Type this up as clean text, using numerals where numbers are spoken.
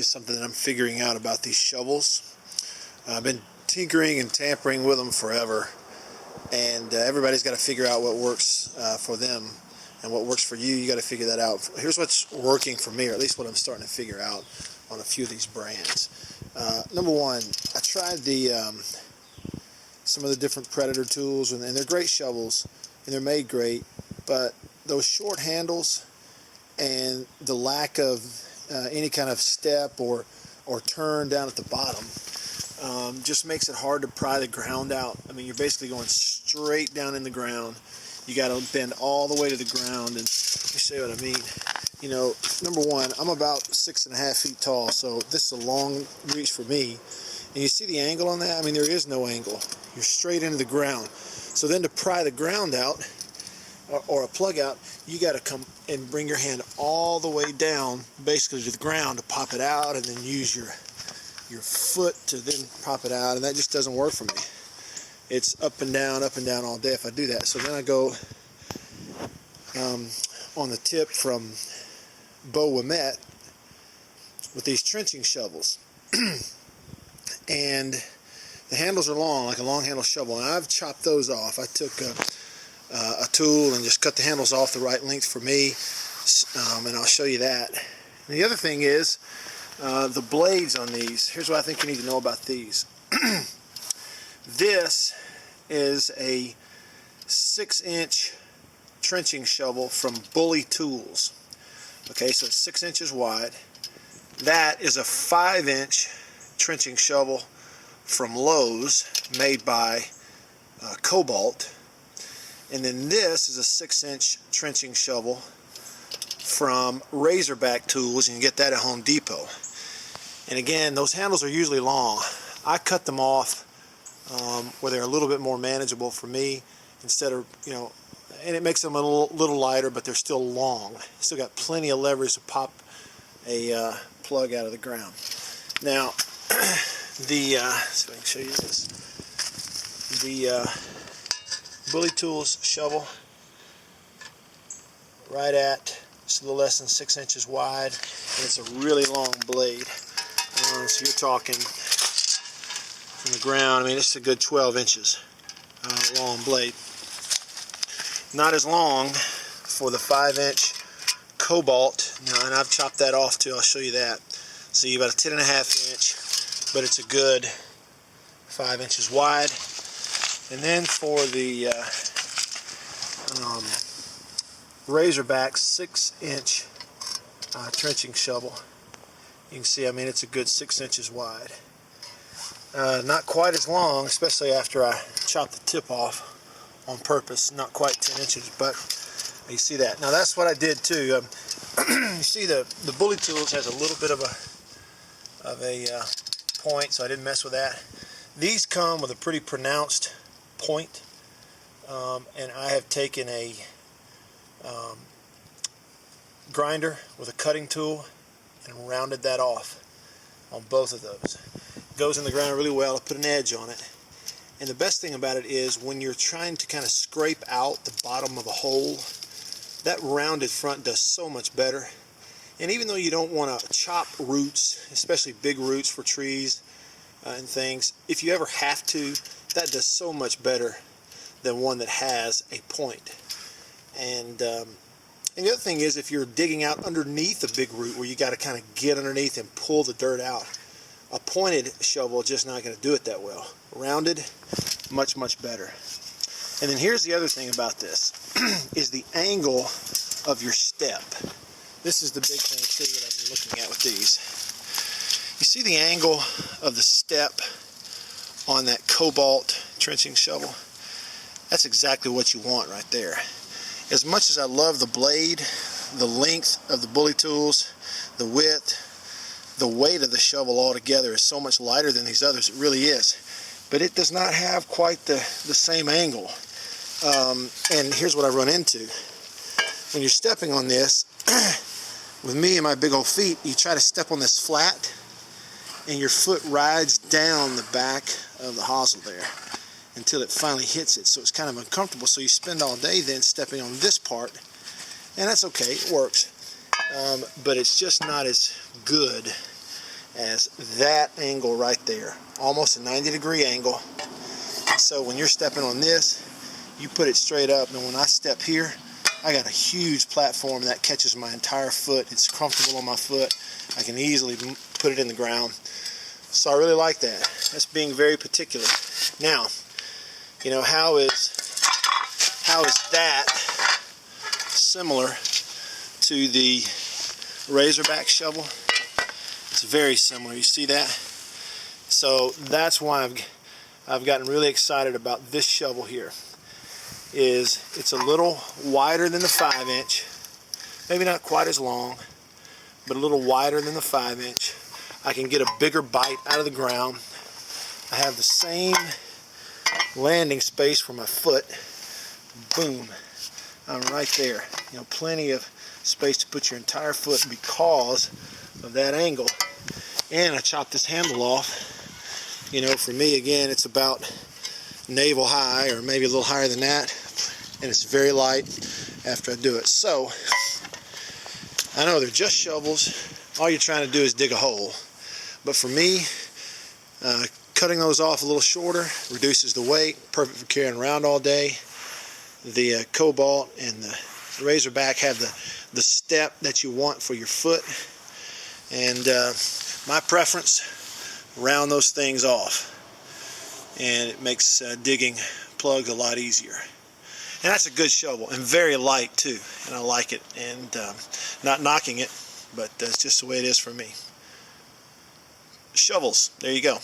is something that I'm figuring out about these shovels. I've been tinkering and tampering with them forever, and everybody's got to figure out what works for them and what works for you. You got to figure that out. Here's what's working for me, or at least what I'm starting to figure out on a few of these brands. Number one, I tried some of the different Predator tools, and they're great shovels and they're made great, but those short handles and the lack of any kind of step or turn down at the bottom just makes it hard to pry the ground out. I mean, you're basically going straight down in the ground. You got to bend all the way to the ground, and let me show you what I mean. You know, number one, I'm about 6.5 feet tall, so this is a long reach for me. And you see the angle on that? I mean, there is no angle. You're straight into the ground. So then to pry the ground out, or a plug out, you got to come and bring your hand all the way down, basically to the ground, to pop it out, and then use your foot to then pop it out, and that just doesn't work for me. It's up and down all day if I do that. So then I go on the tip from Bo Wimet with these trenching shovels. And the handles are long, like a long handle shovel, and I've chopped those off. I took a tool and just cut the handles off the right length for me, and I'll show you that. And the other thing is the blades on these. Here's what I think you need to know about these. This is a 6-inch trenching shovel from Bully Tools. Okay, so it's 6 inches wide. That is a 5-inch trenching shovel from Lowe's, made by Cobalt. And then this is a 6-inch trenching shovel from Razorback tools, and you get that at Home Depot. And again, those handles are usually long. I cut them off where they're a little bit more manageable for me, instead of, you know, and it makes them a little lighter, but they're still long. Still got plenty of leverage to pop a plug out of the ground. Now, see if I can show you this. The Bully Tools shovel, right at just a little less than 6 inches wide, and it's a really long blade. So you're talking from the ground, I mean, it's a good 12 inches long blade. Not as long for the 5-inch Cobalt. Now, and I've chopped that off too, I'll show you that. So you got a 10.5 inch, but it's a good 5 inches wide. And then for the Razorback 6-inch trenching shovel, you can see, I mean, it's a good 6 inches wide. Not quite as long, especially after I chopped the tip off on purpose. Not quite 10 inches, but you see that. Now that's what I did too. You see the Bully Tools has a little bit of a point, so I didn't mess with that. These come with a pretty pronounced point, and I have taken a grinder with a cutting tool and rounded that off on both of those. It goes in the ground really well. I put an edge on it, and the best thing about it is when you're trying to kind of scrape out the bottom of a hole, that rounded front does so much better. And even though you don't want to chop roots, especially big roots for trees and things, if you ever have to, that does so much better than one that has a point. And the other thing is, if you're digging out underneath a big root where you got to kind of get underneath and pull the dirt out, a pointed shovel is just not going to do it that well. Rounded, much, much better. And then here's the other thing about this, is the angle of your step. This is the big thing too that I've been looking at with these. You see the angle of the step on that Cobalt trenching shovel? That's exactly what you want right there. As much as I love the blade, the length of the Bully Tools, the width, the weight of the shovel altogether is so much lighter than these others. It really is. But it does not have quite the same angle. And here's what I run into. When you're stepping on this, with me and my big old feet, you try to step on this flat, and your foot rides down the back of the hosel there until it finally hits it. So it's kind of uncomfortable. So you spend all day then stepping on this part, and that's okay, it works. But it's just not as good as that angle right there, almost a 90-degree angle. So when you're stepping on this, you put it straight up, and when I step here, I got a huge platform that catches my entire foot. It's comfortable on my foot. I can easily put it in the ground. So I really like that. That's being very particular. Now, you know, how is that similar to the Razorback shovel? It's very similar. You see that? So that's why I've gotten really excited about this shovel here. It's a little wider than the 5-inch, maybe not quite as long, but a little wider than the 5-inch. I can get a bigger bite out of the ground. I have the same landing space for my foot. Boom, I'm right there. You know, plenty of space to put your entire foot because of that angle. And I chopped this handle off. You know, for me, again, it's about navel high, or maybe a little higher than that, and it's very light after I do it. So I know they're just shovels. All you're trying to do is dig a hole, but for me, cutting those off a little shorter reduces the weight, perfect for carrying around all day. The Cobalt and the Razorback have the step that you want for your foot, and my preference, round those things off, and it makes digging plugs a lot easier. And that's a good shovel, and very light too, and I like it. And not knocking it, but that's just the way it is for me. Shovels, there you go.